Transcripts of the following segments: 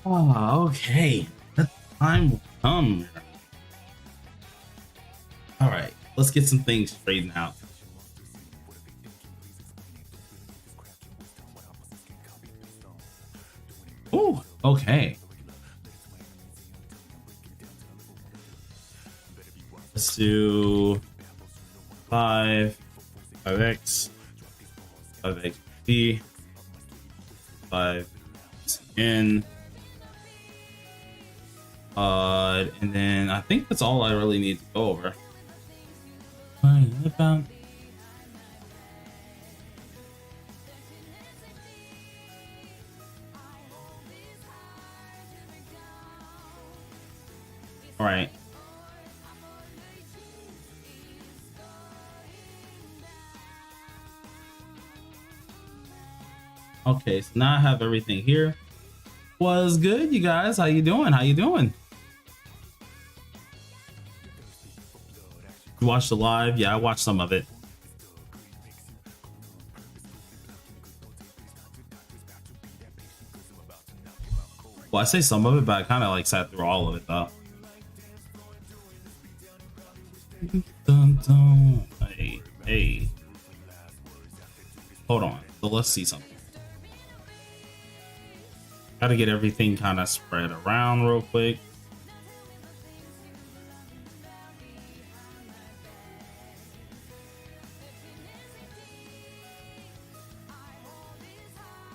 Oh, okay. The time will come. All right, let's get some things straightened out. Oh, okay. Let's do 5X, 5XP, 5N. And then I think that's all I really need to go over. All right. Okay, so now I have everything here. Was good, you guys? How you doing? How you doing? You watched the live? Yeah, I watched some of it. Well, I say some of it, but I kind of like sat through all of it though. Dun, dun. Hey, hey. Hold on. So let's see something. Gotta get everything kind of spread around real quick.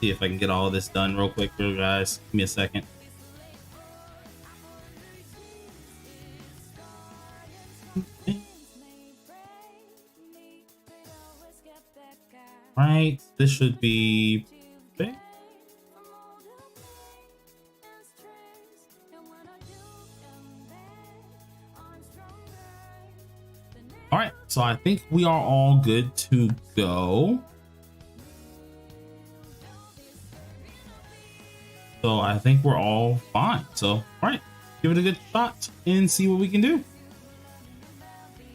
See if I can get all of this done real quick for you guys. Give me a second. Right, this should be okay. All right, so I think we are all good to go. So I think we're all fine. So, all right, give it a good shot and see what we can do.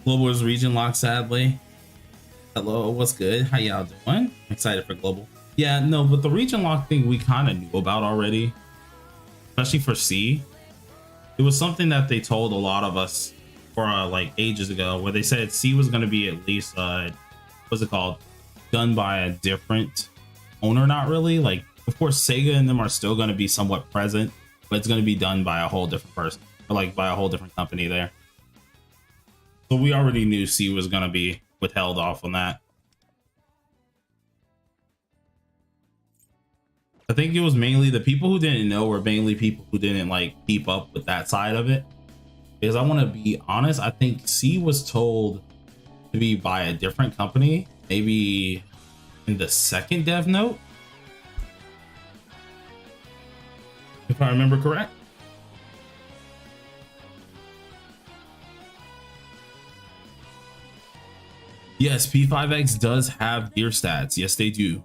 Global is region locked, sadly. Hello, what's good? How y'all doing? Excited for global. Yeah, no, but the region lock thing we kind of knew about already, especially for C. It was something that they told a lot of us for like ages ago, where they said C was going to be at least, what's it called? Done by a different owner, not really. Like, of course, Sega and them are still going to be somewhat present, but it's going to be done by a whole different person, or like by a whole different company there. So we already knew C was going to be withheld off on that. I think it was mainly the people who didn't know were mainly people who didn't like keep up with that side of it. Because I want to be honest, I think C was told to be by a different company, maybe in the second dev note, if I remember correct. Yes, P5X does have gear stats. Yes, they do.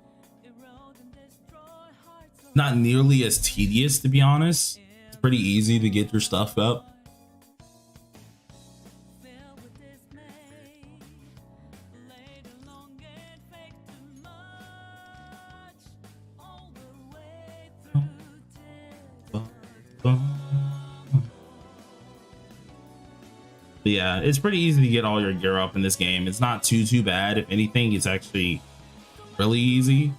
Not nearly as tedious, to be honest. It's pretty easy to get your stuff up. But yeah, it's pretty easy to get all your gear up in this game. It's not too bad. If anything, it's actually really easy.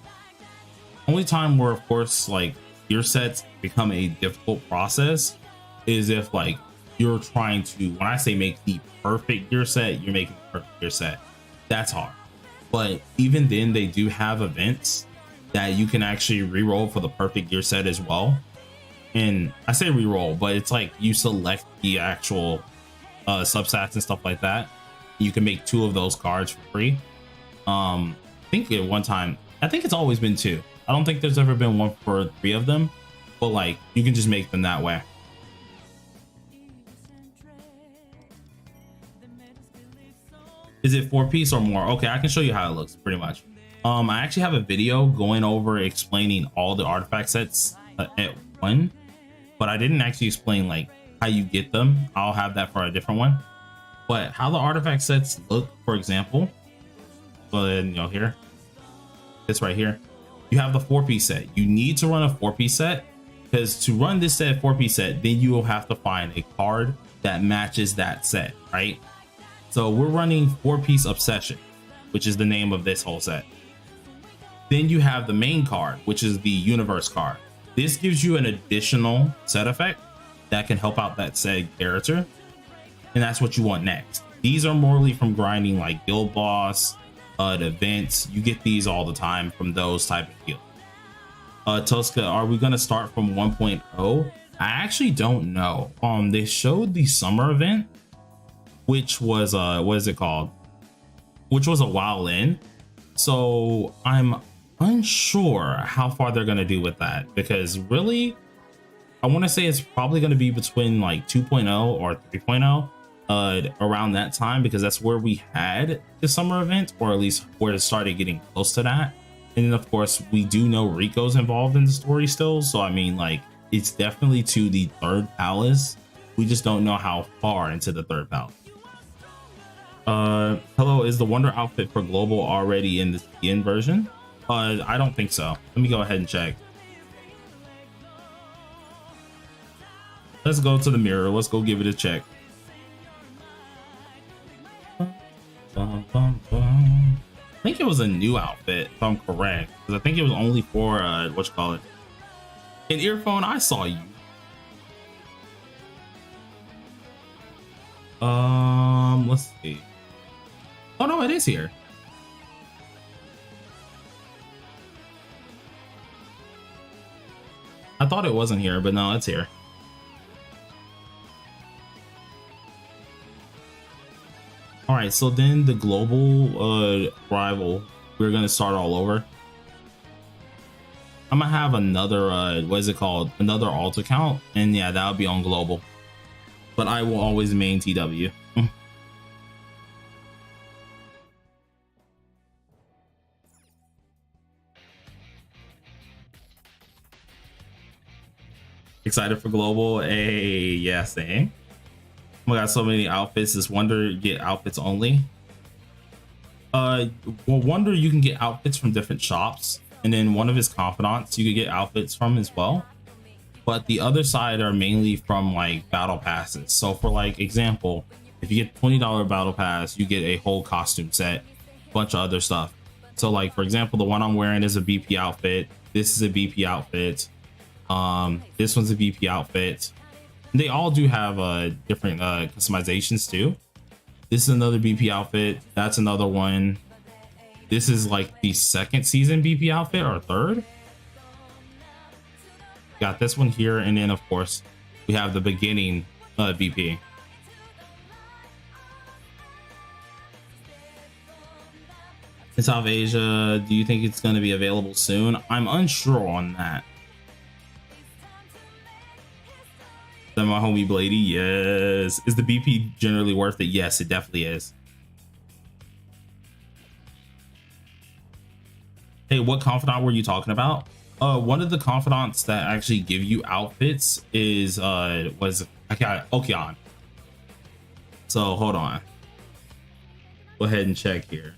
Only time where, of course, like gear sets become a difficult process is if like you're trying to, when I say make the perfect gear set, you're making the perfect gear set. That's hard. But even then, they do have events that you can actually re-roll for the perfect gear set as well. And I say re-roll, but it's like you select the actual substats and stuff like that. You can make 2 of those cards for free. I think at one time, I think it's always been 2. I don't think there's ever been one for 3 of them, but like you can just make them that way. Is it 4-piece or more? Okay, I can show you how it looks pretty much. I actually have a video going over explaining all the artifact sets at one, but I didn't actually explain like how you get them. I'll have that for a different one. But how the artifact sets look, for example, go ahead and go here. This right here. You have the 4-piece set. You need to run a 4-piece set because to run this set 4-piece set, then you will have to find a card that matches that set, right? So we're running 4-piece Obsession, which is the name of this whole set. Then you have the main card, which is the Universe card. This gives you an additional set effect that can help out that said character, and that's what you want next. These are morely from grinding like Guild Boss, the events. You get these all the time from those type of guilds. Tosca, are we gonna start from 1.0? I actually don't know. They showed the summer event, which was what is it called? Which was a while in. So I'm unsure how far they're gonna do with that, because really, I want to say it's probably going to be between like 2.0 or 3.0 around that time, because that's where we had the summer event, or at least where it started getting close to that. And then of course we do know Rico's involved in the story still, so I mean, like, it's definitely to the third palace. We just don't know how far into the third palace. Hello, is the Wonder outfit for global already in the skin version? I don't think so. Let me go ahead and check. Let's go to the mirror. Let's go give it a check. I think it was a new outfit, if I'm correct, because I think it was only for what you call it, an earphone. I saw you. Let's see. Oh no, it is here. I thought it wasn't here, but no, it's here. All right, so then the global rival, we're gonna start all over. I'm gonna have another what is it called, another alt account, and yeah, that'll be on global, but I will always main TW. Excited for global? Hey, yeah, same. Oh my god, so many outfits. This Wonder get outfits only. Well, Wonder, you can get outfits from different shops, and then one of his confidants you could get outfits from as well, but the other side are mainly from like battle passes. So for like example, if you get $20 battle pass, you get a whole costume set, bunch of other stuff. So like for example, the one I'm wearing is a BP outfit, this is a BP outfit, this one's a BP outfit. They all do have different customizations too. This is another BP outfit, that's another one. This is like the second season BP outfit, or third. Got this one here, and then of course we have the beginning BP. In South Asia, do you think it's going to be available soon? I'm unsure on that. Then my homie Blady, yes. Is the BP generally worth it? Yes, it definitely is. Hey, what confidant were you talking about? One of the confidants that actually give you outfits is was Okeon. So hold on. Go ahead and check here.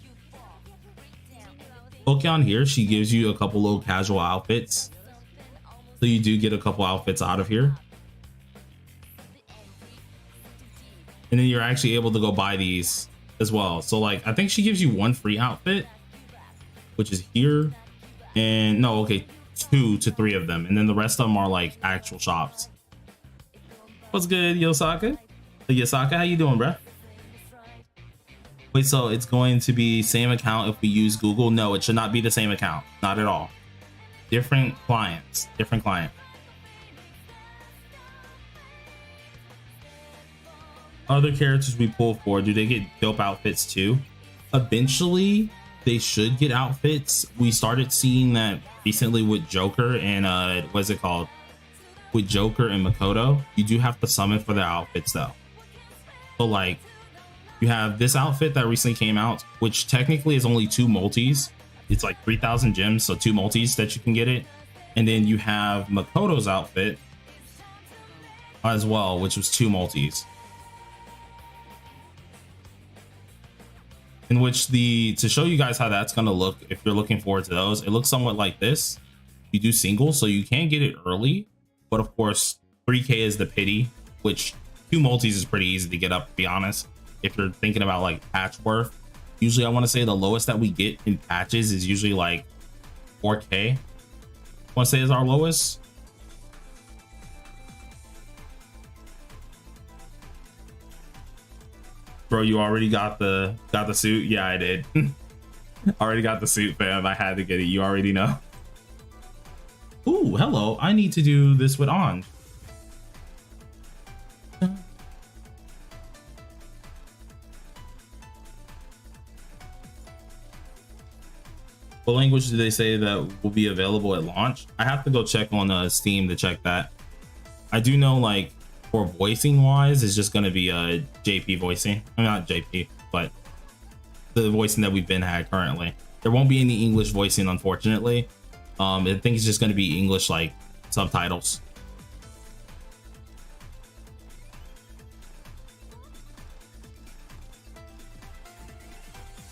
Okeon here, she gives you a couple little casual outfits. So you do get a couple outfits out of here. And then you're actually able to go buy these as well. So like, I think she gives you one free outfit, which is here, and no, okay, 2 to 3 of them, and then the rest of them are like actual shops. What's good, Yosaka? Hey, Yosaka, how you doing, bruh? Wait, so it's going to be same account if we use Google? No, it should not be the same account, not at all. Different clients, different client. Other characters we pull for, do they get dope outfits too? Eventually they should get outfits. We started seeing that recently with Joker and what's it called, with Joker and Makoto. You do have to summon for their outfits though. So like, you have this outfit that recently came out, which technically is only 2 multis. It's like 3,000 gems, so 2 multis that you can get it. And then you have Makoto's outfit as well, which was 2 multis. In which to show you guys how that's going to look, if you're looking forward to those, it looks somewhat like this. You do singles, so you can get it early, but of course 3K is the pity, which 2 multis is pretty easy to get up, to be honest. If you're thinking about like patch worth, usually I want to say the lowest that we get in patches is usually like 4K. I want to say is our lowest. Bro, you already got the suit? Yeah, I did. Already got the suit, fam. I had to get it. You already know. Ooh, hello. I need to do this with on. What language do they say that will be available at launch? I have to go check on Steam to check that. I do know, like, for voicing wise, it's just going to be JP voicing. I mean, not JP, but the voicing that we've been had currently. There won't be any English voicing, unfortunately. I think it's just going to be English, like, subtitles.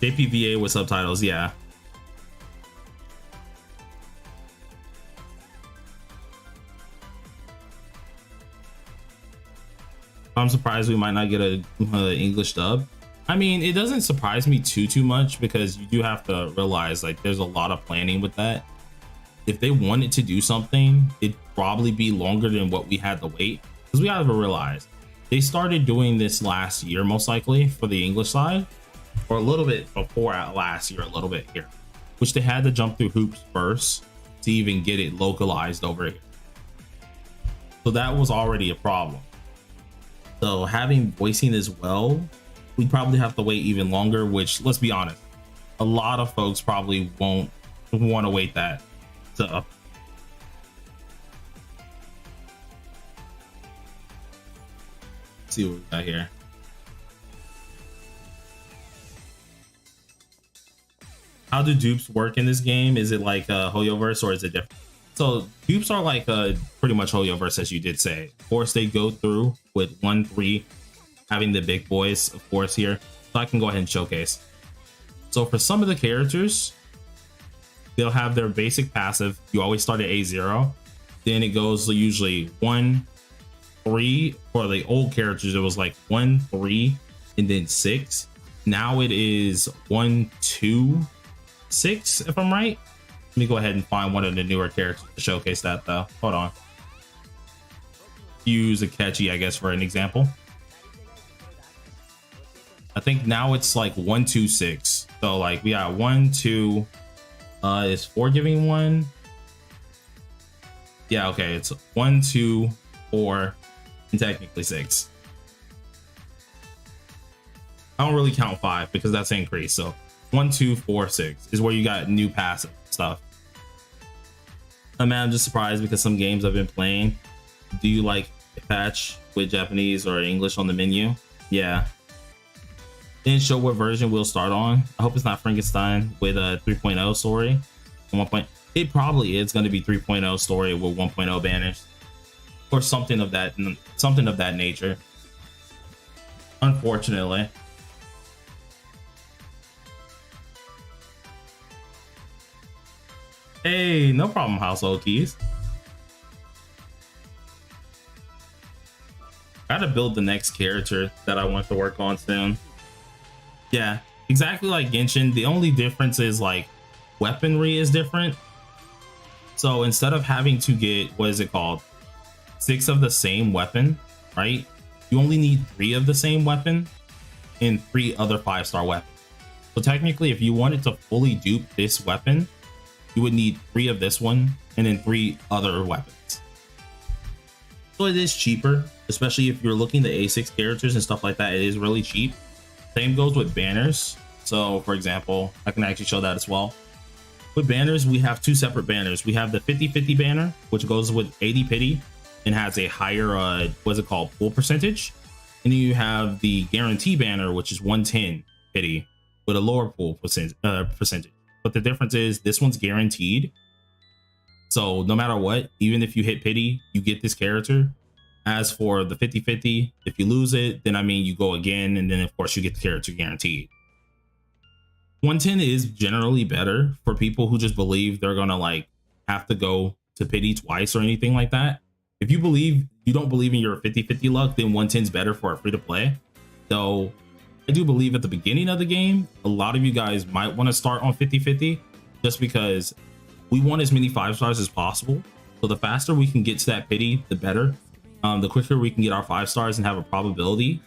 JPVA with subtitles, yeah. I'm surprised we might not get a English dub. I mean, it doesn't surprise me too much, because you do have to realize, like, there's a lot of planning with that. If they wanted to do something, it'd probably be longer than what we had to wait, because we gotta realize they started doing this last year, most likely, for the English side, or a little bit before last year, a little bit here, which they had to jump through hoops first to even get it localized over here. So that was already a problem. So having voicing as well, we'd probably have to wait even longer, which, let's be honest, a lot of folks probably won't want to wait that. So let's see what we got here. How do dupes work in this game? Is it like a Hoyoverse, or is it different? So dupes are like pretty much Hoyoverse, as you did say. Of course, they go through with 1-3 having the big boys, of course, here. So I can go ahead and showcase. So for some of the characters, they'll have their basic passive. You always start at A0. Then it goes usually 1-3. For the old characters, it was like 1-3 and then 6. Now it is 1-2-6, if I'm right. Let me go ahead and find one of the newer characters to showcase that, though. Hold on. Use Akechi, I guess, for an example. I think now it's like 1-2-6. So like we got 1-2. Is 4 giving 1? Yeah, okay. It's 1-2-4 and technically 6. I don't really count 5 because that's increased. So 1-2-4-6 is where you got new passive stuff. I mean, I'm just surprised because some games I've been playing, do you like patch with Japanese or English on the menu? Yeah. Didn't show what version we'll start on. I hope it's not Frankenstein with a 3.0 story. 1 point. It probably is going to be 3.0 story with 1.0 banners or something of that nature. Unfortunately. Hey, no problem, household keys. Gotta build the next character that I want to work on soon. Yeah, exactly like Genshin. The only difference is like weaponry is different. So instead of having to get, what is it called, 6 of the same weapon, right? You only need 3 of the same weapon and 3 other 5-star weapons. So technically, if you wanted to fully dupe this weapon, you would need 3 of this one and then 3 other weapons. So it is cheaper, especially if you're looking at A6 characters and stuff like that. It is really cheap. Same goes with banners. So for example, I can actually show that as well. With banners, we have 2 separate banners. We have the 50-50 banner, which goes with 80 pity and has a higher what's it called, pull percentage. And then you have the guarantee banner, which is 110 pity with a lower pull percentage. But the difference is this one's guaranteed. So no matter what, even if you hit pity, you get this character. As for the 50-50, if you lose it, then I mean you go again, and then of course you get the character guaranteed. 110 is generally better for people who just believe they're gonna like have to go to pity twice or anything like that. If you don't believe in your 50-50 luck, then 110 is better for a free to play. Though I do believe at the beginning of the game, a lot of you guys might want to start on 50-50 just because we want as many 5-stars as possible. So the faster we can get to that pity, the better. The quicker we can get our 5-stars and have a probability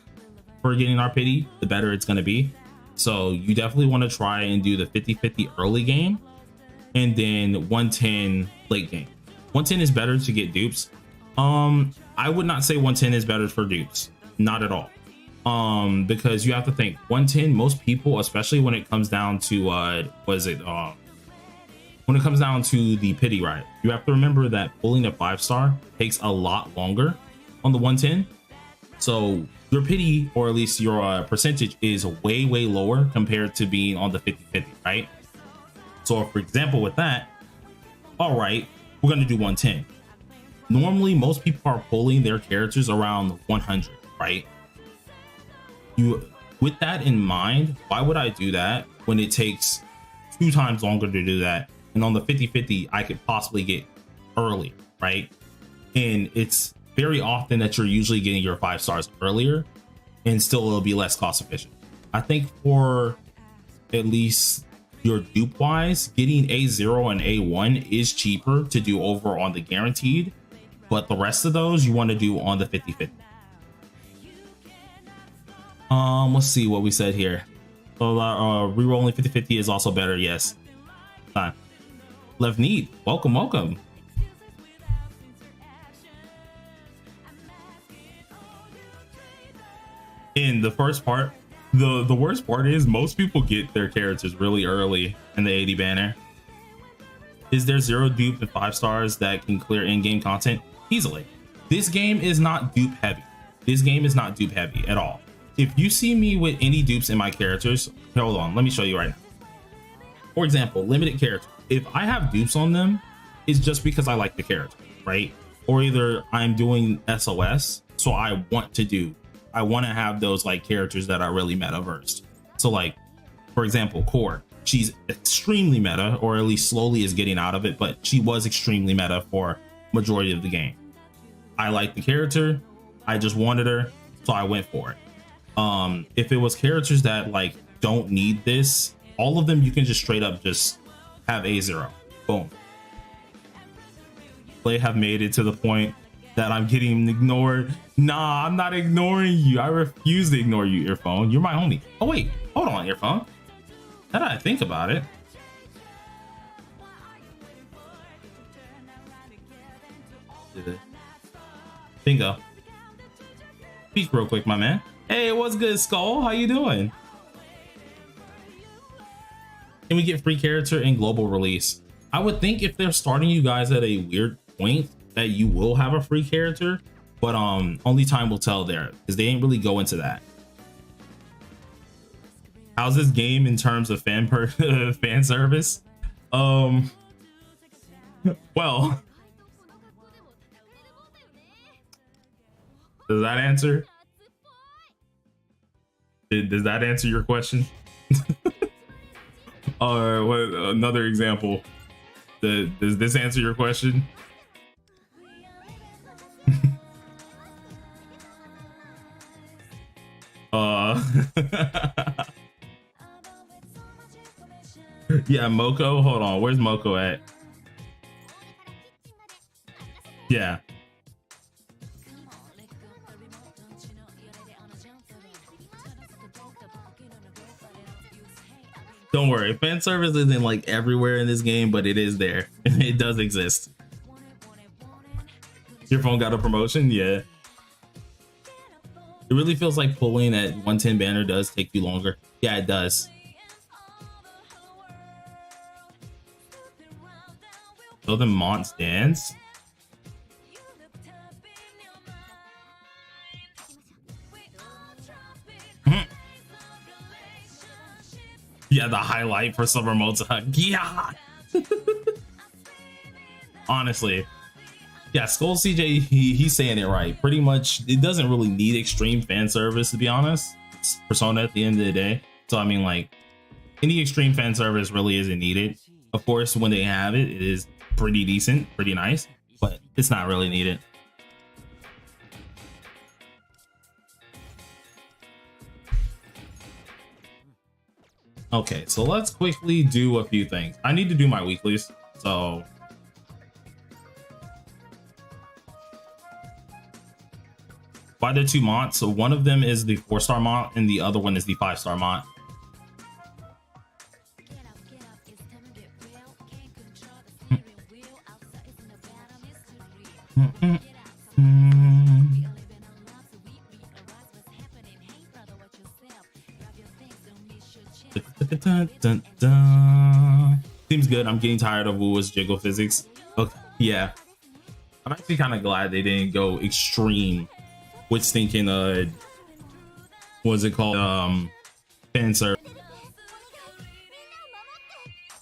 for getting our pity, the better it's going to be. So you definitely want to try and do the 50-50 early game and then 110 late game. 110 is better to get dupes. I would not say 110 is better for dupes, not at all. Because you have to think 110, most people, especially when it comes down to when it comes down to the pity ride, you have to remember that pulling a 5-star takes a lot longer on the 110. So your pity, or at least your percentage, is way lower compared to being on the 50-50, right? So for example, with that, all right, we're gonna do 110. Normally most people are pulling their characters around 100, right? With that in mind, why would I do that when it takes 2 times longer to do that? And on the 50-50, I could possibly get early, right? And it's very often that you're usually getting your 5-stars earlier, and still it'll be less cost efficient. I think for at least your dupe wise, getting A0 and A1 is cheaper to do over on the guaranteed, but the rest of those you want to do on the 50-50. Let's see what we said here. So rerolling 50-50 is also better. Yes. Left Need, welcome. In the first part, the worst part is most people get their characters really early in the 80 banner. Is there 0 dupe and 5-stars that can clear in-game content? Easily. This game is not dupe heavy. This game is not dupe heavy at all. If you see me with any dupes in my characters, hold on, let me show you right now. For example, limited characters. If I have dupes on them, it's just because I like the character, right? Or either I'm doing SOS, so I want to have those like characters that are really meta versed. So like, for example, Core, she's extremely meta, or at least slowly is getting out of it, but she was extremely meta for majority of the game. I like the character, I just wanted her, so I went for it. If it was characters that like don't need this, all of them you can just straight up just have A0. Boom. They have made it to the point that I'm getting ignored. Nah, I'm not ignoring you. I refuse to ignore you, Earphone. You're my homie. Oh wait, hold on, Earphone. Now that I think about it. Bingo. Speak real quick, my man. Hey, what's good, Skull? How you doing? Can we get free character in global release? I would think if they're starting you guys at a weird point that you will have a free character, but only time will tell there, because they ain't really go into that. How's this game in terms of fan service? Well, does that answer? Does that answer your question? Or what, another example? Does this answer your question? Yeah, Moko. Hold on, where's Moko at? Yeah. Don't worry, fan service isn't like everywhere in this game, but it is there. It does exist. Your phone got a promotion? Yeah. It really feels like pulling at 110 banner does take you longer. Yeah, it does. So the Monts dance. Yeah, the highlight for summer mode. Yeah. Honestly, yeah, Skull CJ, he's saying it right. Pretty much, it doesn't really need extreme fan service, to be honest. It's Persona at the end of the day. So I mean, like, any extreme fan service really isn't needed. Of course, when they have it, it is pretty decent, pretty nice, but it's not really needed. Okay, so let's quickly do a few things. I need to do my weeklies, so why they're two mods? So one of them is the 4-star mod and the other one is the 5-star mod. Seems good. I'm getting tired of Wu's jiggle physics. Okay, yeah. I'm actually kind of glad they didn't go extreme with thinking what's it called? Fan service.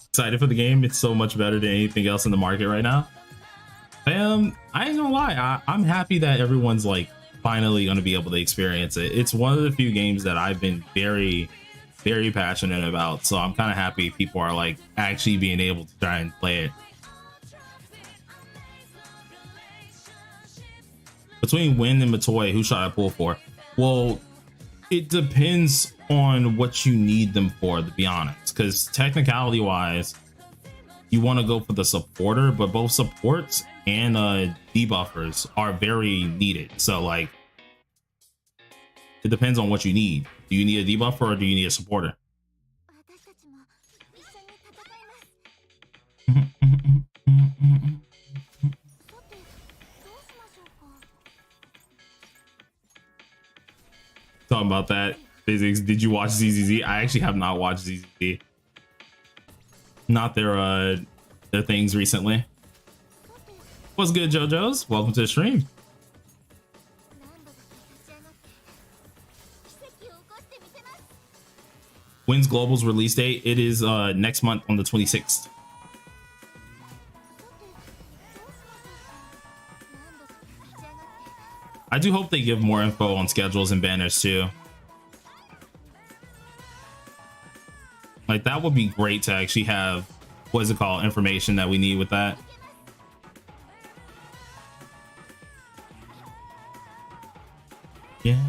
Excited for the game. It's so much better than anything else in the market right now. I ain't gonna lie, I'm happy that everyone's like finally gonna be able to experience it. It's one of the few games that I've been very passionate about, so I'm kind of happy people are like actually being able to try and play it. Between Win and Matoy, who should I pull for? Well, it depends on what you need them for, to be honest, because technicality wise you want to go for the supporter, but both supports and debuffers are very needed. So like it depends on what you need. Do you need a debuffer or do you need a supporter? Talking about that physics. Did you watch ZZZ? I actually have not watched ZZZ. Not their things recently. What's good, JoJo's? Welcome to the stream. When's Global's release date? It is next month on the 26th. I do hope they give more info on schedules and banners too. Like that would be great to actually have, what is it called, information that we need with that. Yeah.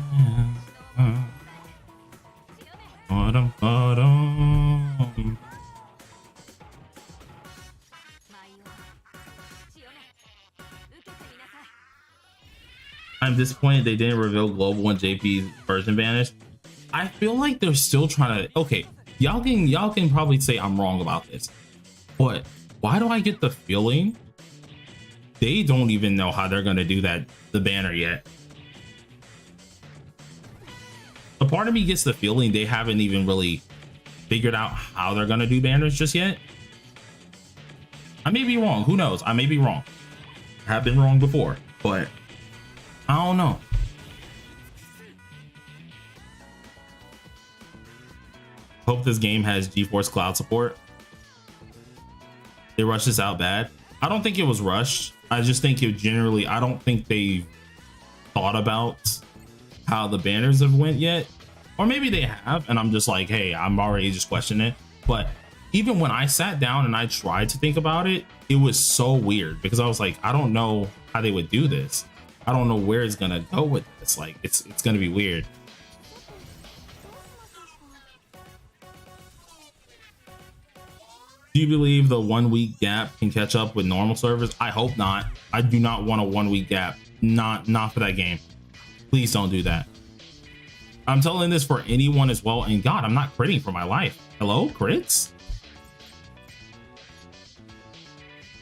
I'm disappointed they didn't reveal Global and JP's version banners. I feel like they're still trying to, okay, y'all can probably say I'm wrong about this, but why do I get the feeling they don't even know how they're gonna do that, the banner yet? A part of me gets the feeling they haven't even really figured out how they're gonna do banners just yet. I may be wrong, who knows? I may be wrong. I have been wrong before, but I don't know. Hope this game has GeForce Cloud support. They rushed this out bad. I don't think it was rushed. I just think it generally, I don't think they thought about how the banners have went yet. Or maybe they have, and I'm just like, hey, I'm already just questioning it. But even when I sat down and I tried to think about it, it was so weird because I was like, I don't know how they would do this. I don't know where it's gonna go with this. Like it's gonna be weird. Do you believe the 1 week gap can catch up with normal servers? I hope not. I do not want a 1 week gap. Not for that game. Please don't do that. I'm telling this for anyone as well. And God, I'm not critting for my life. Hello, crits?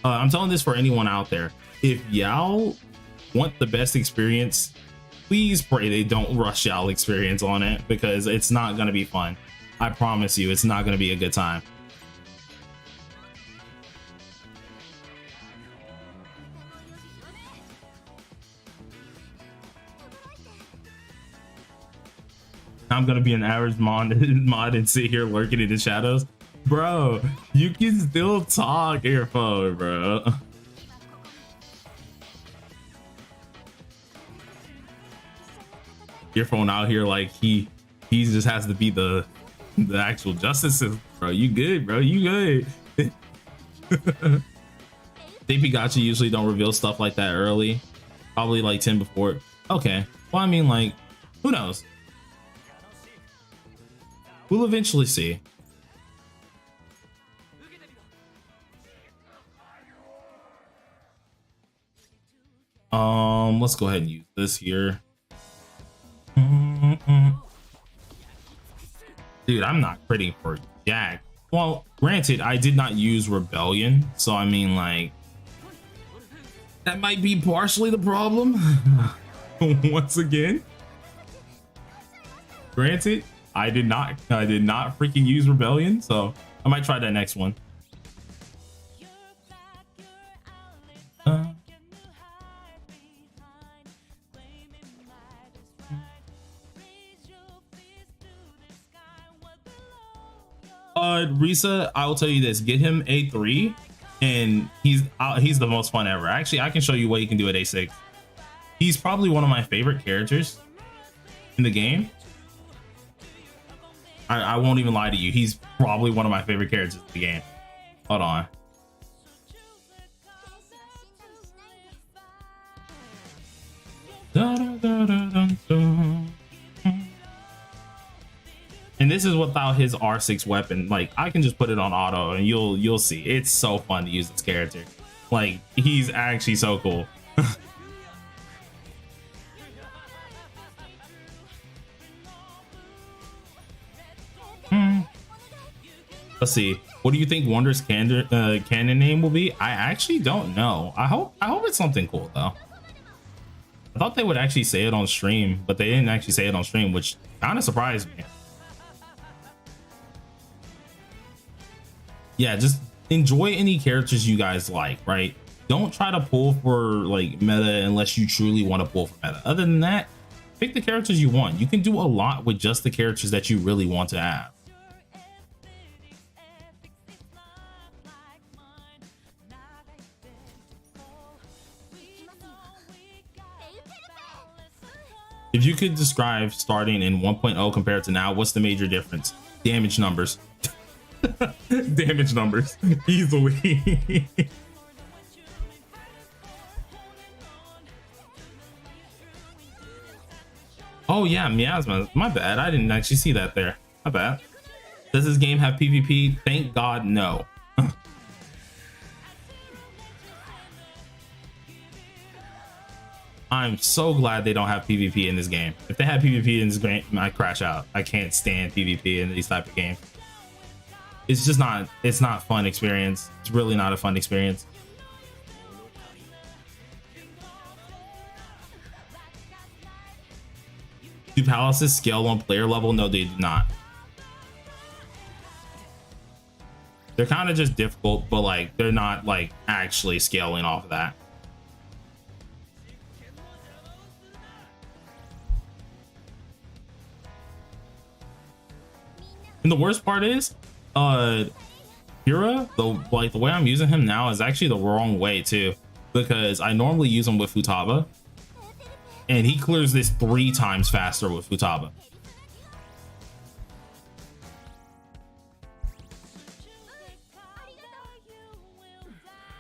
I'm telling this for anyone out there. If y'all want the best experience, please pray they don't rush y'all experience on it, because it's not going to be fun. I promise you, it's not going to be a good time. I'm gonna be an average mod and sit here lurking in the shadows. Bro, you can still talk your phone, bro. Your phone out here like he just has to be the actual justice system, bro. You good, bro? You good? DP Gacha usually don't reveal stuff like that early, probably like 10 before. Okay, well, I mean, like, who knows? We'll eventually see. Let's go ahead and use this here. Dude, I'm not pretty for jack. Well, granted, I did not use Rebellion, so I mean, like, that might be partially the problem. Once again, granted, I did not freaking use Rebellion, so I might try that next one. Risa, I will tell you this: get him A3, and he's the most fun ever. Actually, I can show you what he can do at A6. He's probably one of my favorite characters in the game. I won't even lie to you. He's probably one of my favorite characters in the game. Hold on. And this is without his R6 weapon. Like, I can just put it on auto and you'll see. It's so fun to use this character. Like, he's actually so cool. Let's see. What do you think Wonder's canon name will be? I actually don't know. I hope it's something cool though. I thought they would actually say it on stream, but they didn't actually say it on stream, which kind of surprised me. Yeah, just enjoy any characters you guys like, right? Don't try to pull for like meta unless you truly want to pull for meta. Other than that, pick the characters you want. You can do a lot with just the characters that you really want to have. If you could describe starting in 1.0 compared to now, what's the major difference? Damage numbers. Damage numbers, easily. Oh yeah, Miasma. My bad. I didn't actually see that there. My bad. Does this game have PvP? Thank God, no. I'm so glad they don't have PvP in this game. If they had PvP in this game, I crash out. I can't stand PvP in these type of games. It's just not, it's not fun experience. It's really not a fun experience. Do palaces scale on player level? No, they do not. They're kind of just difficult, but like they're not like actually scaling off of that. And the worst part is, Hira, the way I'm using him now is actually the wrong way too, because I normally use him with Futaba, and he clears this 3 times faster with Futaba.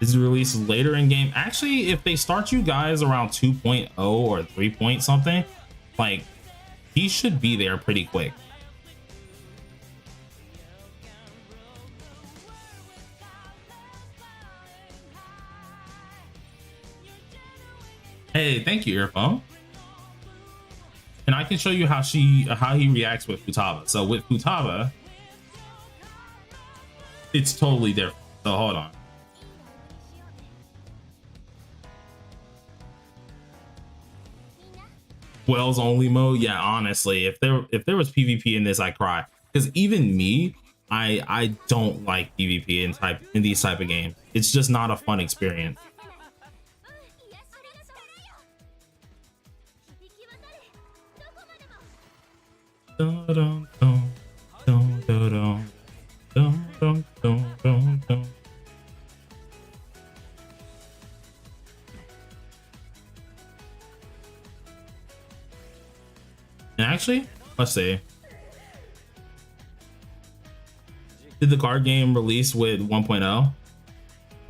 This is released later in game. Actually, if they start you guys around 2.0 or 3 point something, like he should be there pretty quick. Hey, thank you, Earphone. And I can show you how he reacts with Futaba. So with Futaba, it's totally different. So hold on. Wells only mode. Yeah, honestly, if there was PvP in this, I cry. Because even me, I don't like PvP in these type of games. It's just not a fun experience. And actually, let's see. Did the card game release with 1.0?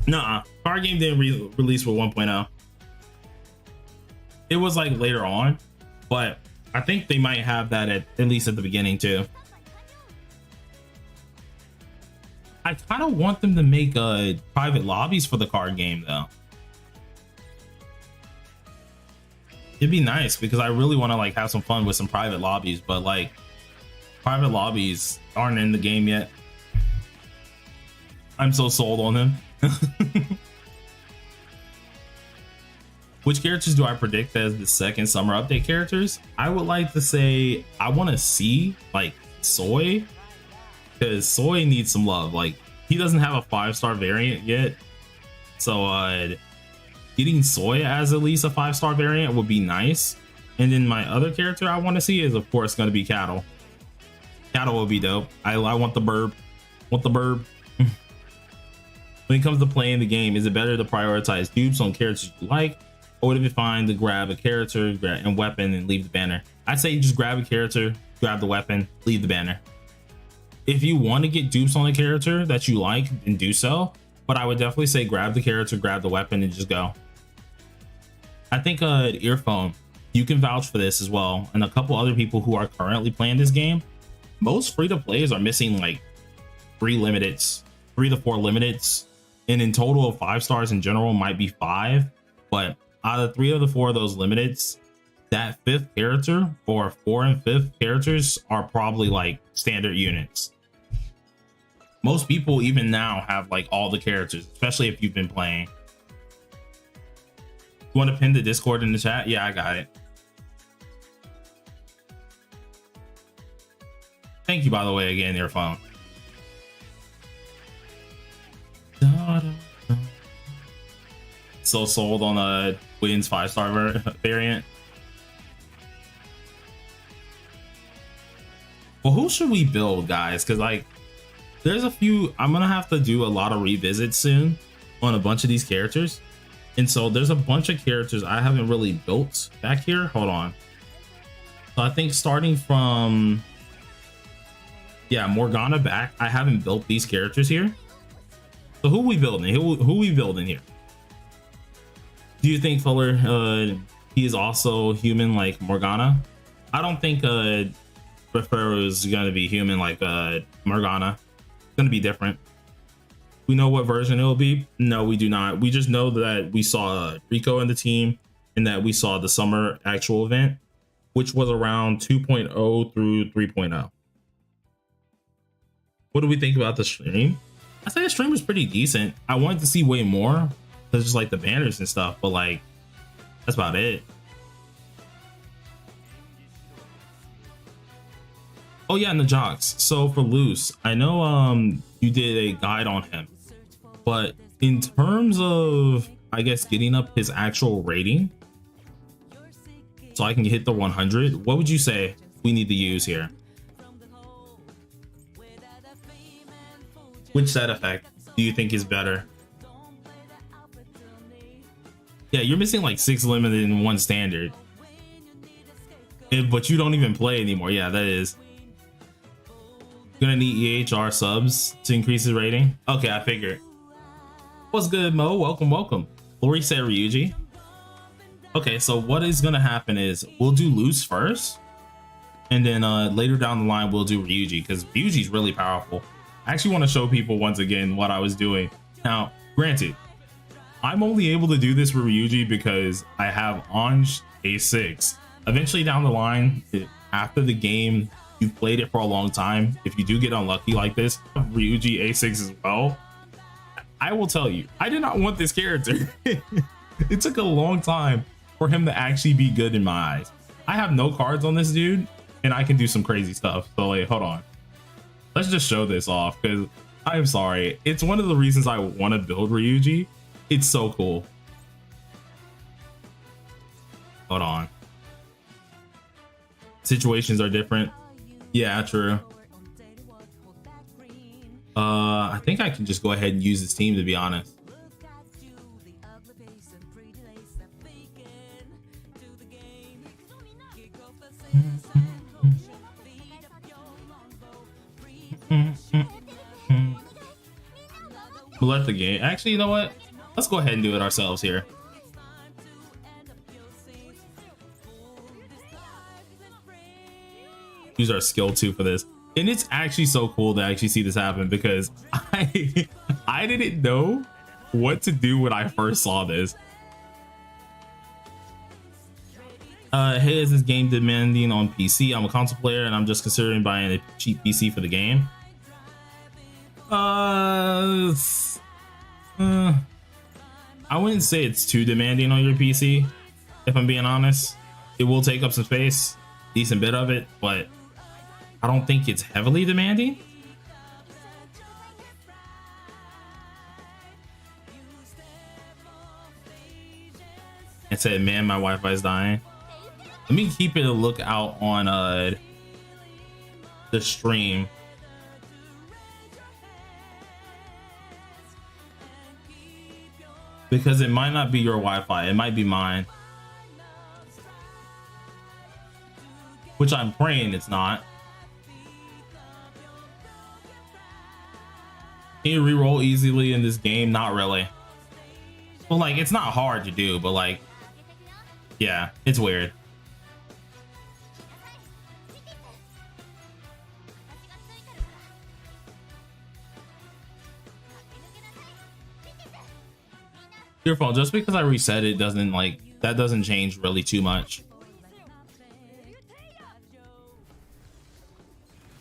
Nuh-uh. Card game didn't release with 1.0. It was like later on, but I think they might have that at least at the beginning too. I kind of want them to make private lobbies for the card game though. It'd be nice because I really want to like have some fun with some private lobbies, but like private lobbies aren't in the game yet. I'm so sold on him. Which characters do I predict as the second summer update characters? I would like to say I want to see like Soy, because Soy needs some love. Like he doesn't have a 5-star variant yet, so getting Soy as at least a 5-star variant would be nice. And then my other character I want to see is of course going to be Cattle. Cattle will be dope. I want the burb. Want the burb. When it comes to playing the game, is it better to prioritize dupes on characters you like, or would it be fine to grab a character and weapon and leave the banner? I'd say just grab a character, grab the weapon, leave the banner. If you want to get dupes on a character that you like, then do so. But I would definitely say grab the character, grab the weapon, and just go. I think Earphone, you can vouch for this as well, and a couple other people who are currently playing this game. Most free-to-plays are missing like 3 limiteds, 3 to 4 limiteds, and in total of 5 stars in general might be 5. But out of 3 of the 4 of those limiteds, that 5th character or 4 and 5th characters are probably like standard units. Most people even now have like all the characters, especially if you've been playing. You want to pin the Discord in the chat? Yeah, I got it. Thank you, by the way, again, Earphone. So sold on a Wins 5-star variant. Well, who should we build, guys? Because like there's a few, I'm gonna have to do a lot of revisits soon on a bunch of these characters, and so there's a bunch of characters I haven't really built back here. Hold on. So I think starting from Morgana back, I haven't built these characters here. So who we building? Who we building here? Do you think Fuller he is also human like Morgana? I don't think Refero is gonna be human like Morgana. It's gonna be different. We know what version it will be? No, we do not. We just know that we saw Rico in the team and that we saw the summer actual event, which was around 2.0 through 3.0. What do we think about the stream? I say the stream was pretty decent. I wanted to see way more. It's just like the banners and stuff, but like that's about it. Oh yeah, and the jocks. So for Loose, I know you did a guide on him, but in terms of I guess getting up his actual rating so I can hit the 100, what would you say we need to use here? Which set effect do you think is better? Yeah, you're missing like 6 limited and 1 standard. But you don't even play anymore. Yeah, that is. Gonna need EHR subs to increase his rating. Okay, I figured. What's good, Mo? Welcome, welcome. Lori said Ryuji. Okay, so what is gonna happen is we'll do Loose first, and then later down the line we'll do Ryuji, because Ryuji's really powerful. I actually want to show people once again what I was doing. Now, granted, I'm only able to do this with Ryuji because I have Anj A6. Eventually down the line, after the game, you've played it for a long time, if you do get unlucky like this, Ryuji A6 as well, I will tell you, I did not want this character. It took a long time for him to actually be good in my eyes. I have no cards on this dude, and I can do some crazy stuff. So like, hold on. Let's just show this off, because I'm sorry. It's one of the reasons I want to build Ryuji. It's so cool. Hold on. Situations are different. Yeah, true. I think I can just go ahead and use this team, to be honest. We'll let the game. Actually, you know what? Let's go ahead and do it ourselves here. Use our skill 2 for this. And it's actually so cool to actually see this happen, because I didn't know what to do when I first saw this. Hey, is this game demanding on PC? I'm a console player and I'm just considering buying a cheap PC for the game. I wouldn't say it's too demanding on your PC, if I'm being honest. It will take up some space, decent bit of it, but I don't think it's heavily demanding. It said, man, my Wi-Fi is dying. Let me keep it a lookout on the stream. Because it might not be your Wi-Fi, it might be mine. Which I'm praying it's not. Can you reroll easily in this game? Not really. Well, like, it's not hard to do, but like, yeah, it's weird. Your phone, just because I reset it doesn't, like, that doesn't change really too much.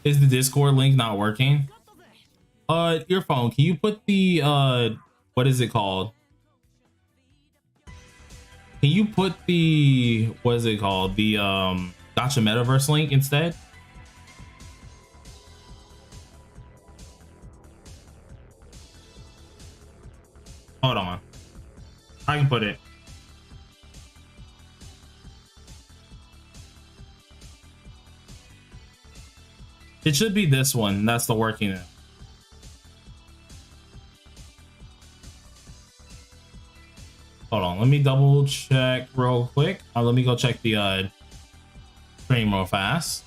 Is the Discord link not working? Your phone, can you put the what is it called? Can you put the, what is it called? The Gacha Metaverse link instead? Hold on. I can put it. It should be this one. That's the working it. Hold on. Let me double check real quick. Let me go check the stream real fast.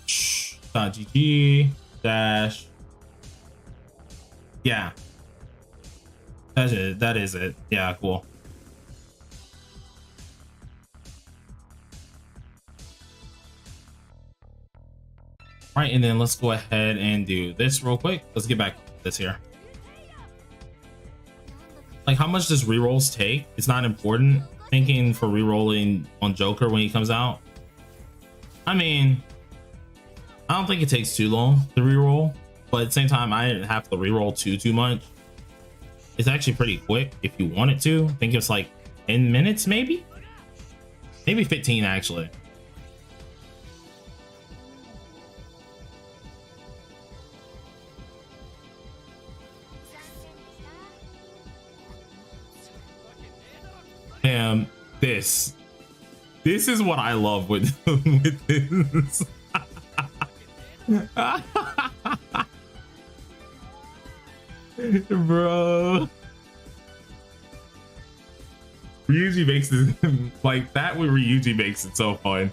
.gg dash. Yeah. That's it. That is it. Yeah, cool. All right, and then let's go ahead and do this real quick. Let's get back to this here. Like, how much does rerolls take? It's not important. Thinking for rerolling on Joker when he comes out. I mean, I don't think it takes too long to reroll, but at the same time, I didn't have to reroll too much. It's actually pretty quick if you want it to. I think it's like 10 minutes, maybe 15 actually. And this is what I love with this. Bro, Ryuji makes this like that. With Ryuji makes it so fun.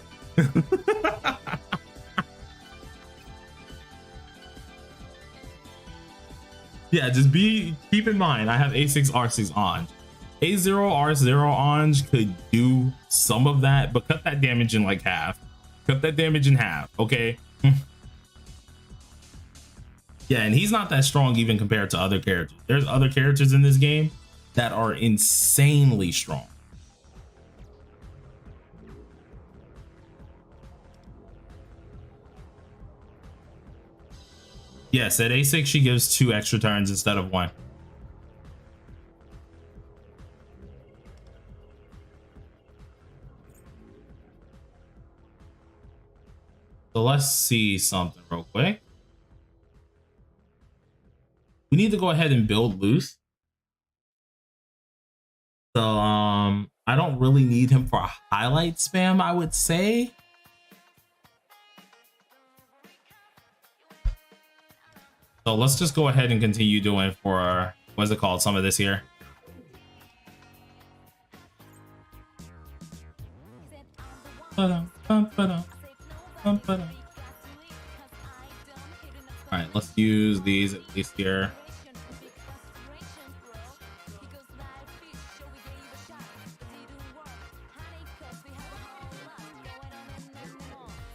Yeah, just keep in mind I have A6 R6 on. A0 R0 Anj could do some of that, but cut that damage in like half. Cut that damage in half, okay? Yeah, and he's not that strong even compared to other characters. There's other characters in this game that are insanely strong. Yes, at A6 she gives 2 extra turns instead of 1. So let's see something real quick. We need to go ahead and build loose. So I don't really need him for a highlight spam, I would say. So let's just go ahead and continue doing for, what's it called, some of this here. All right, let's use these at least here.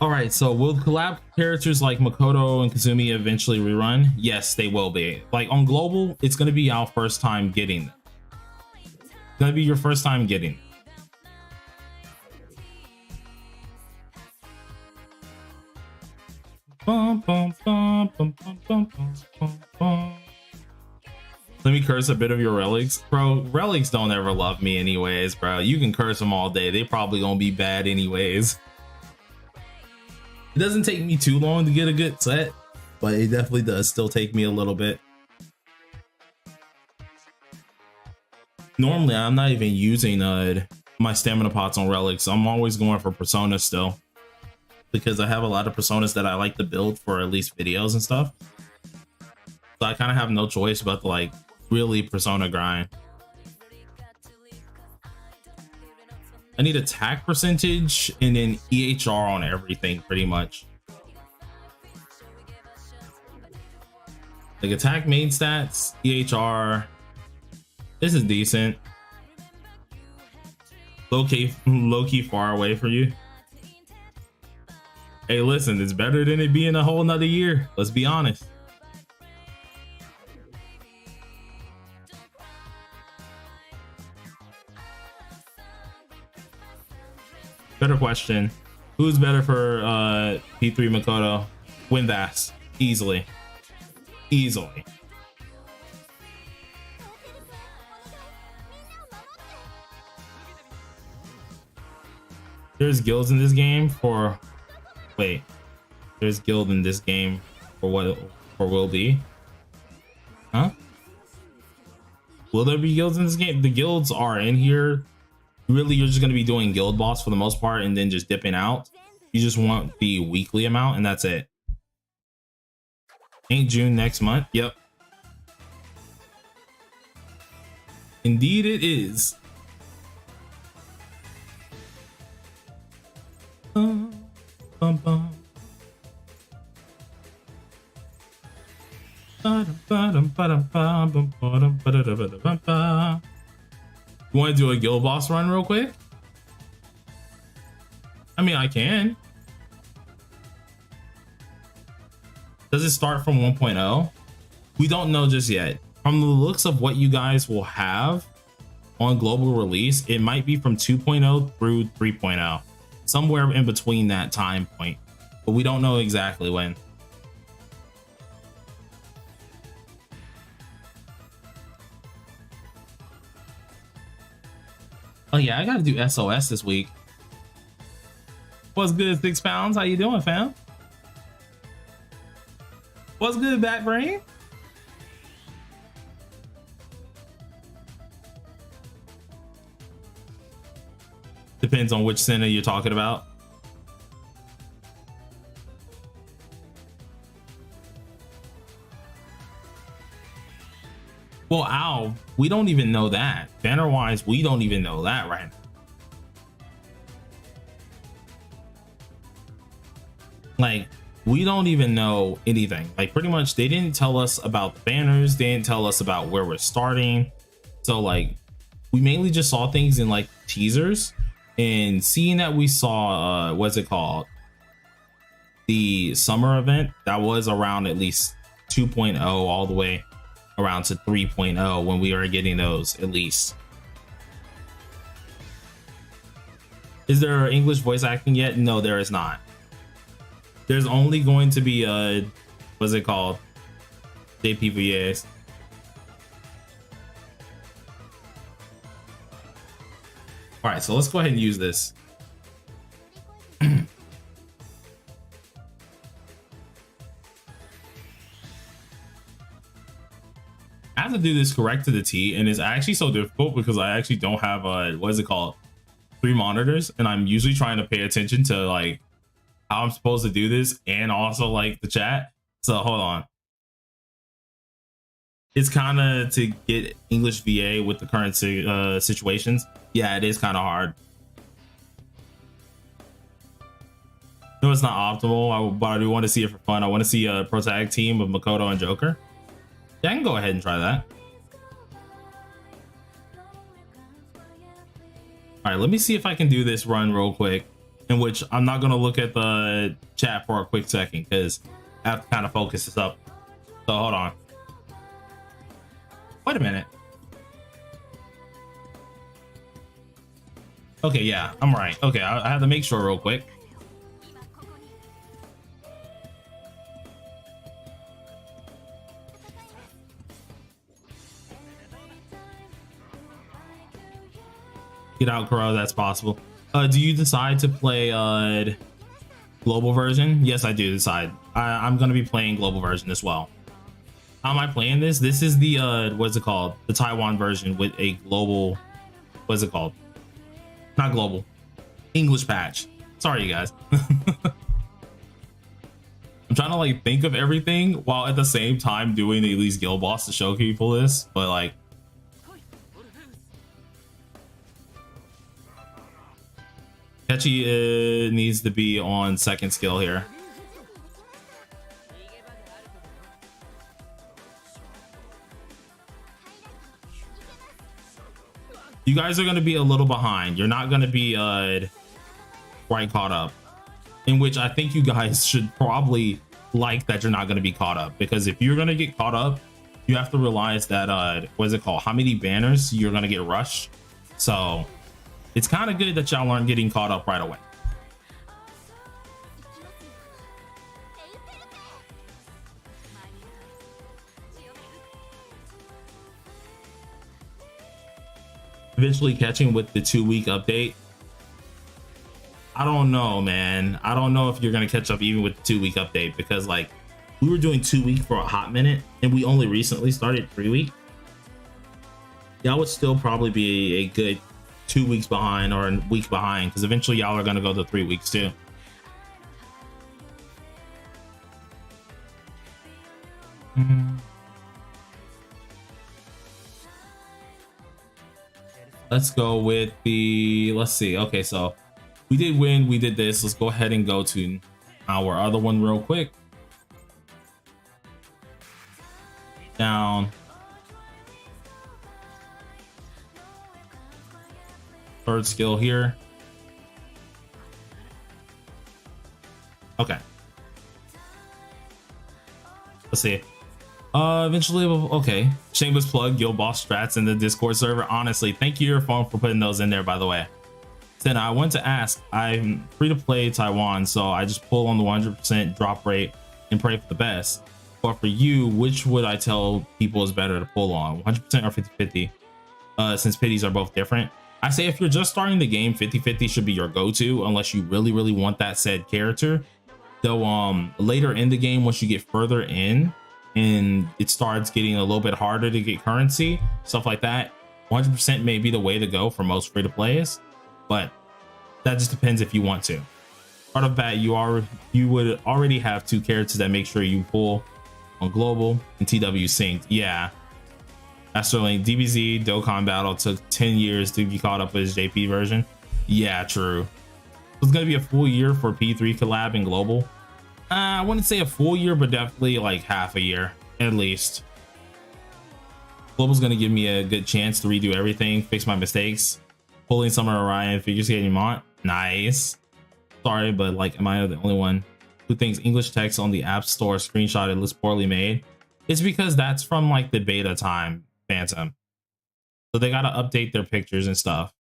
All right, so will collab characters like Makoto and Kazumi eventually rerun? Yes, they will be. Like on global, it's going to be our first time getting them. gonna be your first time getting it. Bum, bum, bum, bum, bum, bum, bum, bum. Let me curse a bit of your relics, bro. Relics don't ever love me anyways, bro. You can curse them all day, they probably gonna be bad anyways. It doesn't take me too long to get a good set, but it definitely does still take me a little bit. Normally I'm not even using my stamina pots on relics. I'm always going for personas still, because I have a lot of personas that I like to build for at least videos and stuff. So I kind of have no choice but to like really persona grind. I need attack percentage and then EHR on everything pretty much. Like attack main stats, EHR. This is decent. Low key far away for you. Hey, listen, it's better than it being a whole nother year. Let's be honest. Better question. Who's better for P3 Makoto? Windass. Easily. Easily. There's guilds in this game for... Wait. There's guild in this game for what? For will be? Huh? Will there be guilds in this game? The guilds are in here. Really, you're just going to be doing guild boss for the most part and then just dipping out. You just want the weekly amount and that's it. Ain't June next month? Yep. Indeed it is. You want to do a guild boss run real quick? I mean, I can. Does it start from 1.0? We don't know just yet. From the looks of what you guys will have on global release, it might be from 2.0 through 3.0. Somewhere in between that time point. But we don't know exactly when. Oh yeah, I gotta do SOS this week. What's good, 6 pounds? How you doing, fam? What's good, back brain? Depends on which center you're talking about. Well, ow, we don't even know that. Banner wise, we don't even know that right now. Like, we don't even know anything. Like, pretty much they didn't tell us about the banners. They didn't tell us about where we're starting. So like, we mainly just saw things in like teasers, and seeing that we saw, what's it called? The summer event that was around at least 2.0 all the way around to 3.0 when we are getting those at least. Is there English voice acting yet? No, there is not. There's only going to be a, what's it called? JPVAs. All right, so let's go ahead and use this. I have to do this correct to the T, and it's actually so difficult because I actually don't have what is it called, 3 monitors, and I'm usually trying to pay attention to like how I'm supposed to do this and also like the chat. So hold on. It's kind of to get English VA with the current situations. Yeah, it is kind of hard. No, it's not optimal, but I do want to see it for fun. I want to see a pro tag team of Makoto and Joker. Yeah, I can go ahead and try that. All right, let me see if I can do this run real quick, in which I'm not going to look at the chat for a quick second because I have to kind of focus this up. So hold on. Wait a minute. Okay, yeah, I'm right. Okay, I had to make sure real quick. Get out, Kuro. That's possible. Do you decide to play global version? Yes, I do decide. I'm gonna be playing global version as well. How am I playing this? This is the what's it called? The Taiwan version with a global. What's it called? Not global. English patch. Sorry, you guys. I'm trying to like think of everything while at the same time doing the Elise Guild boss to show people this, but like. Kechi needs to be on second skill here. You guys are going to be a little behind. You're not going to be quite caught up, in which I think you guys should probably like that you're not going to be caught up, because if you're going to get caught up, you have to realize that what is it called? How many banners you're going to get rushed. So it's kind of good that y'all aren't getting caught up right away. Eventually catching with the 2-week update. I don't know, man. I don't know if you're gonna catch up even with the 2-week update, because like we were doing 2-week for a hot minute and we only recently started 3-week. Y'all would still probably be a good 2 weeks behind or a week behind, because eventually y'all are gonna go to 3 weeks too. Let's go with the, let's see. Okay, so we did win, we did this. Let's go ahead and go to our other one real quick. Down. Third skill here. Okay. Let's see. Eventually, okay. Shameless plug, Guild Boss strats in the Discord server. Honestly, thank you, your phone, for putting those in there, by the way. Then I want to ask, I'm free to play Taiwan, so I just pull on the 100% drop rate and pray for the best. But for you, which would I tell people is better to pull on, 100% or 50-50? Since pities are both different. I say if you're just starting the game, 50-50 should be your go-to, unless you really, really want that said character. Though later in the game, once you get further in, and it starts getting a little bit harder to get currency, stuff like that, 100% may be the way to go for most free-to-plays, but that just depends if you want to. Part of that, you would already have 2 characters that make sure you pull on global and TW synced. Yeah, that's certainly DBZ Dokkan Battle took 10 years to be caught up with his JP version. Yeah, true. It's gonna be a full year for P3 collab and global. I wouldn't say a full year, but definitely like half a year at least. Global's gonna give me a good chance to redo everything, fix my mistakes. Pulling Summer Orion, figure skating Mont. Nice. Sorry, but like, am I the only one who thinks English text on the App Store screenshotted looks poorly made? It's because that's from like the beta time, Phantom. So they gotta update their pictures and stuff.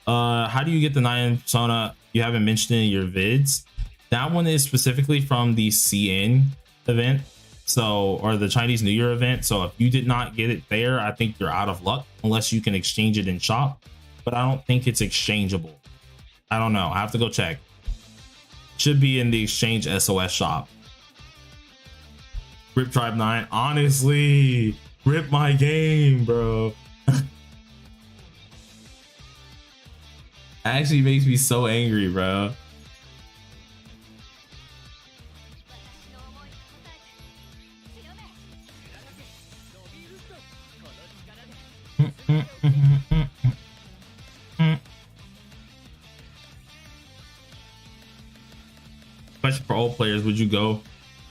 How do you get the 9 persona you haven't mentioned in your vids? That one is specifically from the CN event, so, or the Chinese New Year event. So if you did not get it there, I think you're out of luck, unless you can exchange it in shop, but I don't think it's exchangeable. I don't know, I have to go check. Should be in the exchange SOS shop. Rip Tribe 9, honestly, rip my game, bro. Actually makes me so angry, bro. Question for old players: would you go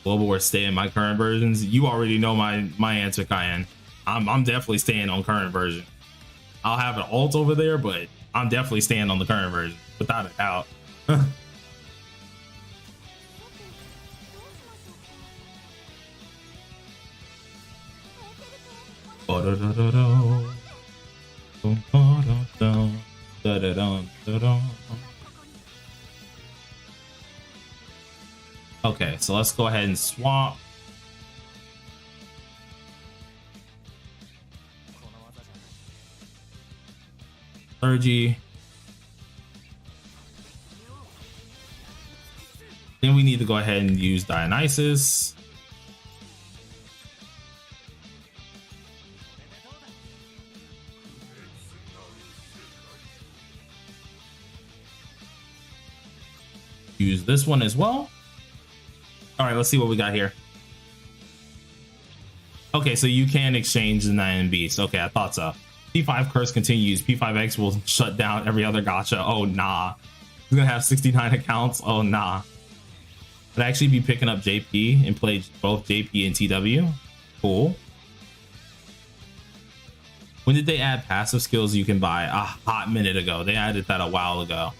global or stay in my current versions? You already know my answer, Cayenne. I'm definitely staying on current version. I'll have an alt over there, but I'm definitely staying on the current version, without a doubt. Okay, so let's go ahead and swap. Clergy. Then we need to go ahead and use Dionysus. Use this one as well. All right, let's see what we got here. Okay, so you can exchange the 9 beasts. Okay, I thought so. P5 curse continues. P5X will shut down every other gacha. Oh, nah. He's gonna have 69 accounts. Oh, nah. I'd actually be picking up JP and play both JP and TW. Cool. When did they add passive skills you can buy? A hot minute ago. They added that a while ago.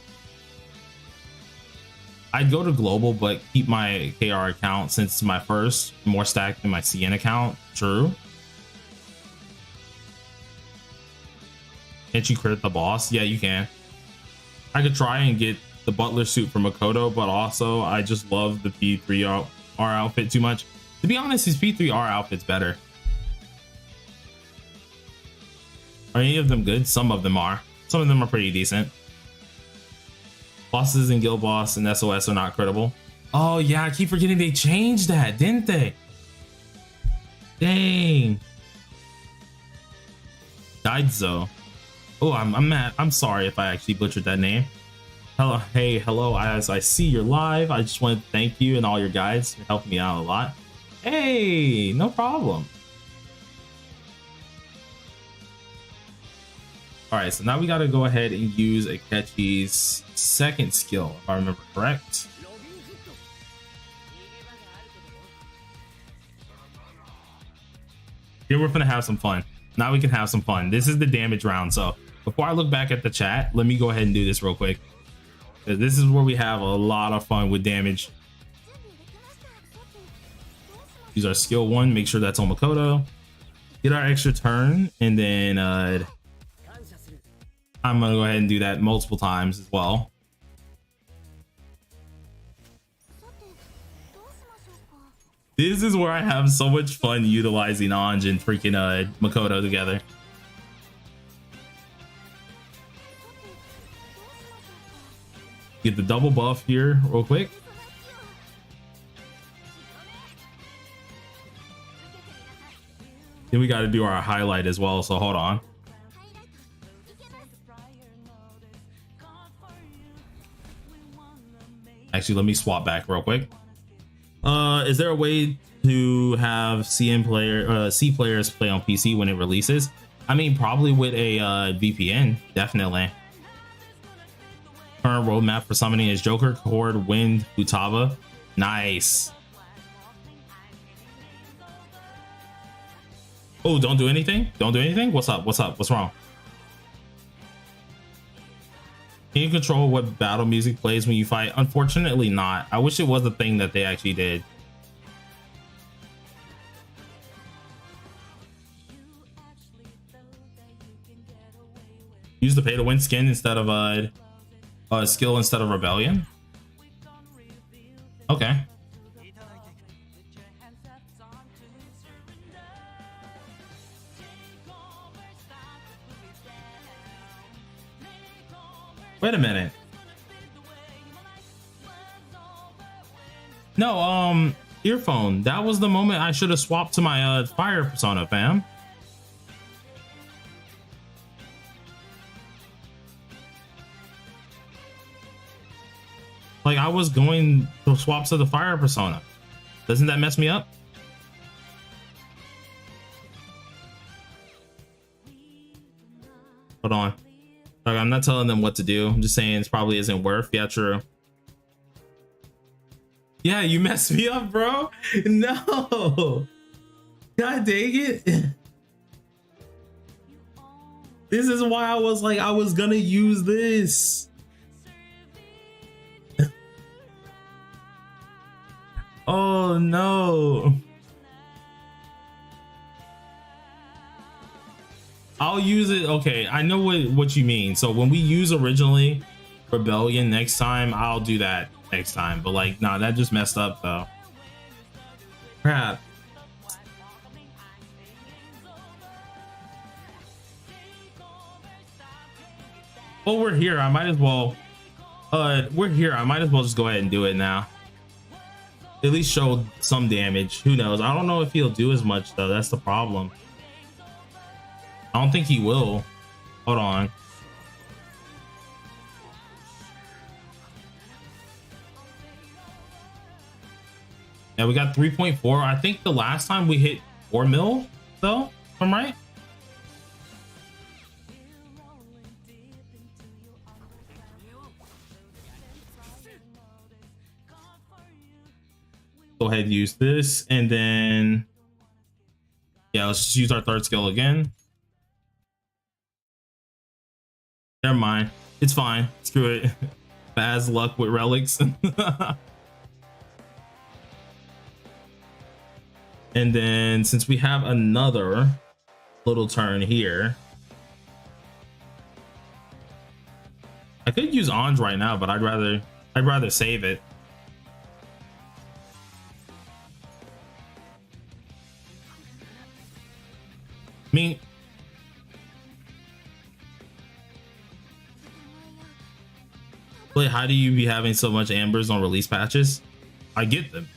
I'd go to global, but keep my KR account since it's my first, more stacked than my CN account. True. Can't you crit the boss? Yeah, you can. I could try and get the butler suit from Makoto, but also I just love the P3R outfit too much. To be honest, his P3R outfit's better. Are any of them good? Some of them are. Some of them are pretty decent. Bosses in Guild Boss and SOS are not critical. Oh yeah, I keep forgetting they changed that, didn't they? Dang. Daidzo. Oh, I'm mad. I'm sorry if I actually butchered that name. Hello, hey, hello. As I see you're live, I just want to thank you and all your guides. You're helping me out a lot. Hey, no problem. All right, so now we got to go ahead and use Akechi's second skill, if I remember correct. Here we're gonna have some fun. Now we can have some fun. This is the damage round. So before I look back at the chat, let me go ahead and do this real quick. This is where we have a lot of fun with damage. Use our skill 1, make sure that's on Makoto. Get our extra turn, and then I'm gonna go ahead and do that multiple times as well. This is where I have so much fun utilizing Anj and freaking Makoto together. Get the double buff here real quick. Then we got to do our highlight as well, so hold on. Actually, let me swap back real quick. Is there a way to have C players play on PC when it releases? I mean, probably with a VPN, definitely. Current roadmap for summoning is Joker, Horde, Wind, Futaba. Nice. Oh, don't do anything? Don't do anything? What's up? What's up? What's wrong? Can you control what battle music plays when you fight? Unfortunately not. I wish it was a thing that they actually did. Use the pay to win skin instead of skill instead of rebellion. Okay. Wait a minute. No, earphone. That was the moment I should have swapped to my fire persona, fam. Like, I was going to swap to the fire persona. Doesn't that mess me up? Hold on. Like, I'm not telling them what to do. I'm just saying it probably isn't worth. Yeah, true. Yeah, you messed me up, bro. No. God dang it. This is why I was like, I was gonna use this. Oh no. I'll use it. Okay, I know what you mean. So when we use originally Rebellion next time, I'll do that next time. But like, nah, that just messed up though. Crap. Well, we're here. I might as well. We're here. I might as well just go ahead and do it now. At least show some damage. Who knows? I don't know if he'll do as much though. That's the problem. I don't think he will. Hold on. Yeah, we got 3.4. I think the last time we hit 4 mil though, if I'm right. Go ahead and use this, and then yeah, let's just use our third skill again. Never mind, it's fine. Screw it. Bad luck with relics. And then since we have another little turn here, I could use Anj right now, but I'd rather save it. I mean, wait, how do you be having so much ambers on release patches? I get them.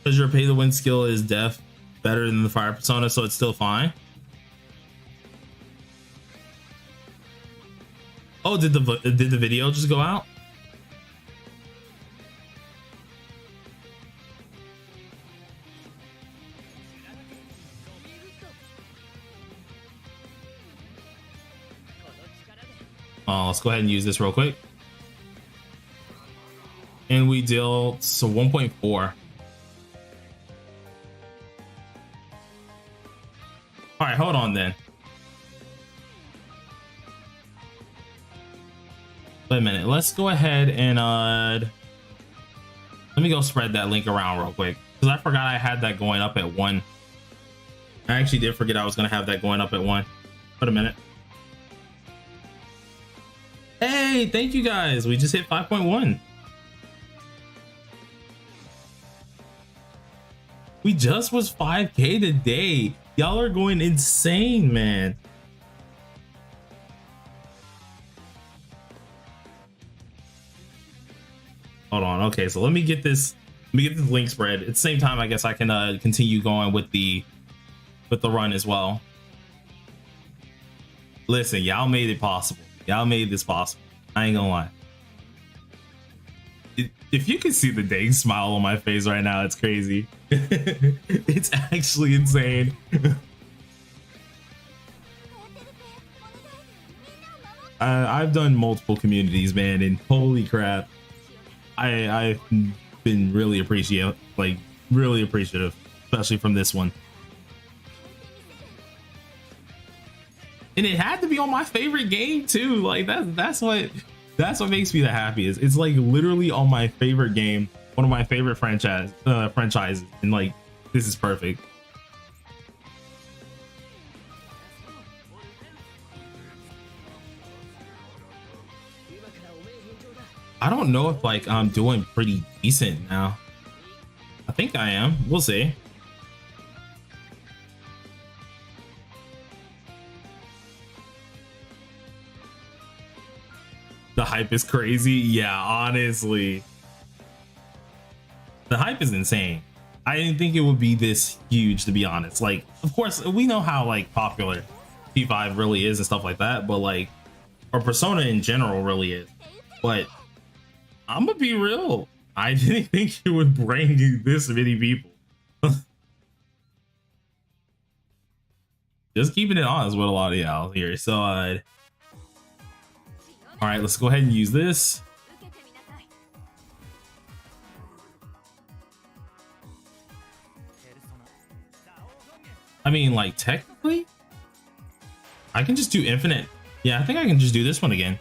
Because your pay to win skill is def better than the fire persona, so it's still fine. Oh, did the video just go out? Oh, let's go ahead and use this real quick. And we deal so 1.4. All right, hold on then. Wait a minute. Let's go ahead and let me go spread that link around real quick, because I forgot I had that going up at 1. I actually did forget I was gonna have that going up at 1. Wait a minute. Hey, thank you guys. We just hit 5.1. We just was 5K today. Y'all are going insane, man. Hold on. Okay, so let me get this link spread. At the same time, I guess I can continue going with the run as well. Listen, y'all made it possible. Y'all made this possible. I ain't gonna lie. If you can see the dang smile on my face right now, it's crazy. It's actually insane. I've done multiple communities, man, and holy crap, I've been really appreciative, especially from this one. And it had to be on my favorite game too. Like that's what makes me the happiest. It's like literally on my favorite game, one of my favorite franchises, and like this is perfect. I don't know if like I'm doing pretty decent now. I think I am. We'll see. The hype is crazy. Yeah, honestly. The hype is insane. I didn't think it would be this huge, to be honest. Like, of course, we know how like popular P5 really is and stuff like that, but like, or Persona in general really is. But I'm gonna be real. I didn't think it would bring this many people. Just keeping it honest with a lot of y'all here. So, all right, let's go ahead and use this. I mean, like, technically, I can just do infinite. Yeah, I think I can just do this one again.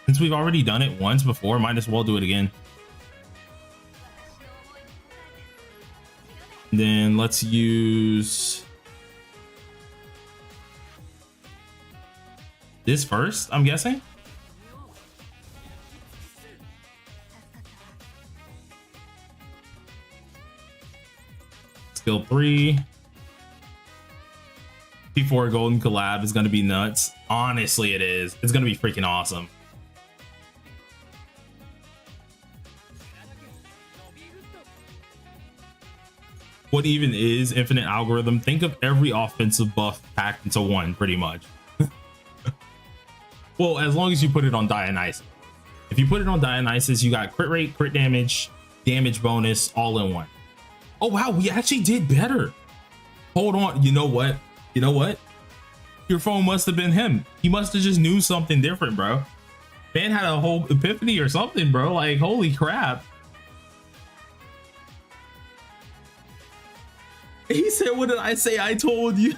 Since we've already done it once before, might as well do it again. And then let's use this first, I'm guessing. Skill 3. P4 Golden collab is going to be nuts. Honestly, it is. It's going to be freaking awesome. What even is Infinite Algorithm? Think of every offensive buff packed into one, pretty much. Well, as long as you put it on Dionysus. If you put it on Dionysus, you got crit rate, crit damage, damage bonus, all in one. Oh, wow, we actually did better. Hold on. You know what? You know what? Your phone must have been him. He must have just knew something different, bro. Man had a whole epiphany or something, bro. Like, holy crap. He said, what did I say? I told you.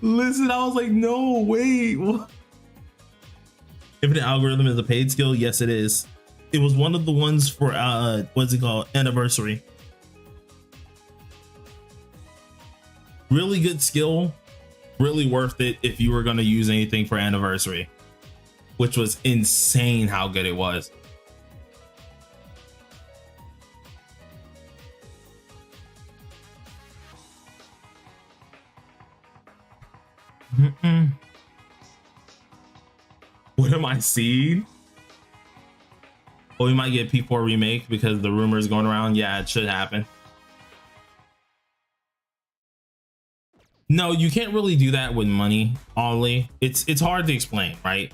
Listen, I was like, no, wait. Infinite Algorithm is a paid skill. Yes, it is. It was one of the ones for, what's it called? Anniversary. Really good skill. Really worth it if you were going to use anything for Anniversary. Which was insane how good it was. What am I seeing? Well, we might get P4 remake because the rumors going around. Yeah, it should happen. No, you can't really do that with money, Ollie. It's hard to explain, right?